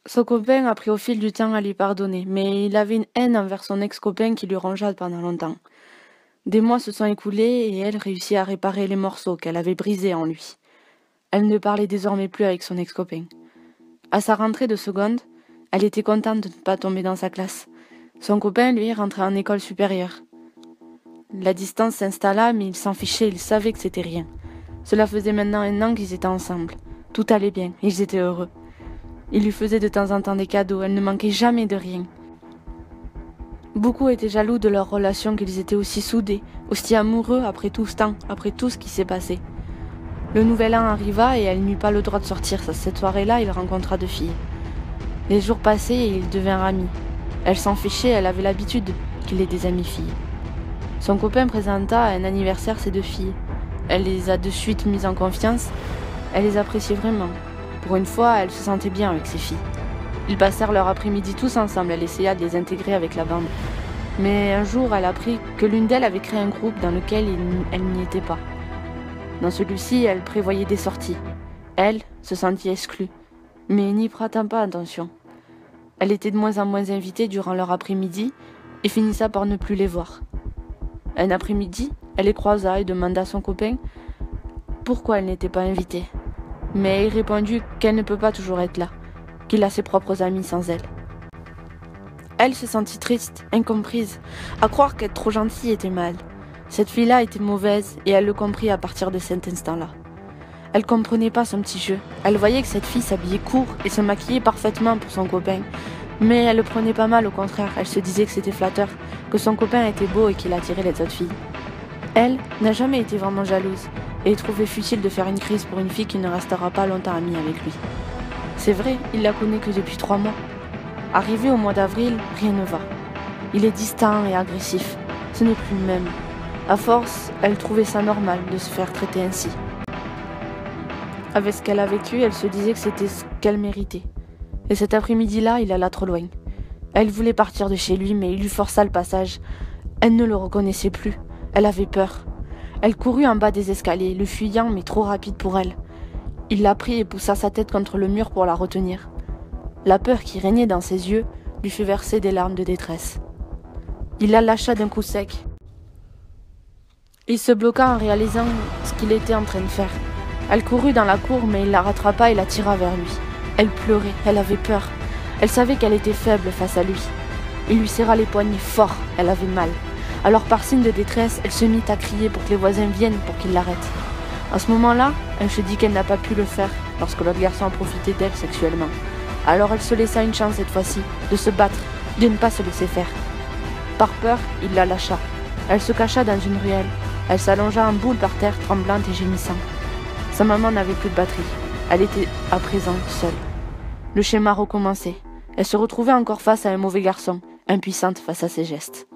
Son copain a pris au fil du temps à lui pardonner, mais il avait une haine envers son ex-copain qui lui rongea pendant longtemps. Des mois se sont écoulés et elle réussit à réparer les morceaux qu'elle avait brisés en lui. Elle ne parlait désormais plus avec son ex-copain. À sa rentrée de seconde, elle était contente de ne pas tomber dans sa classe. Son copain, lui, rentrait en école supérieure. La distance s'installa, mais il s'en fichait, il savait que c'était rien. Cela faisait maintenant 1 an qu'ils étaient ensemble. Tout allait bien, ils étaient heureux. Il lui faisait de temps en temps des cadeaux, elle ne manquait jamais de rien. Beaucoup étaient jaloux de leur relation, qu'ils étaient aussi soudés, aussi amoureux après tout ce temps, après tout ce qui s'est passé. Le nouvel an arriva et elle n'eut pas le droit de sortir. Cette soirée-là, il rencontra 2 filles. Les jours passaient et ils devinrent amis. Elle s'en fichait, elle avait l'habitude qu'il ait des amies filles. Son copain présenta à un anniversaire ces 2 filles. Elle les a de suite mises en confiance. Elle les appréciait vraiment. Pour une fois, elle se sentait bien avec ses filles. Ils passèrent leur après-midi tous ensemble. Elle essaya de les intégrer avec la bande. Mais un jour, elle apprit que l'une d'elles avait créé un groupe dans lequel elle n'y était pas. Dans celui-ci, elle prévoyait des sorties. Elle se sentit exclue, mais n'y prêtant pas attention. Elle était de moins en moins invitée durant leur après-midi et finissa par ne plus les voir. Un après-midi, elle les croisa et demanda à son copain pourquoi elle n'était pas invitée. Mais il répondit qu'elle ne peut pas toujours être là, qu'il a ses propres amis sans elle. Elle se sentit triste, incomprise, à croire qu'être trop gentille était mal. Cette fille-là était mauvaise et elle le comprit à partir de cet instant-là. Elle comprenait pas son petit jeu. Elle voyait que cette fille s'habillait court et se maquillait parfaitement pour son copain. Mais elle le prenait pas mal, au contraire. Elle se disait que c'était flatteur, que son copain était beau et qu'il attirait les autres filles. Elle n'a jamais été vraiment jalouse et trouvait futile de faire une crise pour une fille qui ne restera pas longtemps amie avec lui. C'est vrai, il la connaît que depuis 3 mois. Arrivé au mois d'avril, rien ne va. Il est distant et agressif. Ce n'est plus le même. À force, elle trouvait ça normal de se faire traiter ainsi. Avec ce qu'elle a vécu, elle se disait que c'était ce qu'elle méritait. Et cet après-midi-là, il alla trop loin. Elle voulait partir de chez lui, mais il lui força le passage. Elle ne le reconnaissait plus. Elle avait peur. Elle courut en bas des escaliers, le fuyant, mais trop rapide pour elle. Il la prit et poussa sa tête contre le mur pour la retenir. La peur qui régnait dans ses yeux lui fit verser des larmes de détresse. Il la lâcha d'un coup sec. Il se bloqua en réalisant ce qu'il était en train de faire. Elle courut dans la cour, mais il la rattrapa et la tira vers lui. Elle pleurait, elle avait peur. Elle savait qu'elle était faible face à lui. Il lui serra les poignets fort, elle avait mal. Alors par signe de détresse, elle se mit à crier pour que les voisins viennent pour qu'ils l'arrêtent. À ce moment-là, elle se dit qu'elle n'a pas pu le faire lorsque l'autre garçon a profité d'elle sexuellement. Alors elle se laissa une chance cette fois-ci, de se battre, de ne pas se laisser faire. Par peur, il la lâcha. Elle se cacha dans une ruelle. Elle s'allongea en boule par terre, tremblante et gémissant. Sa maman n'avait plus de batterie. Elle était à présent seule. Le schéma recommençait. Elle se retrouvait encore face à un mauvais garçon, impuissante face à ses gestes.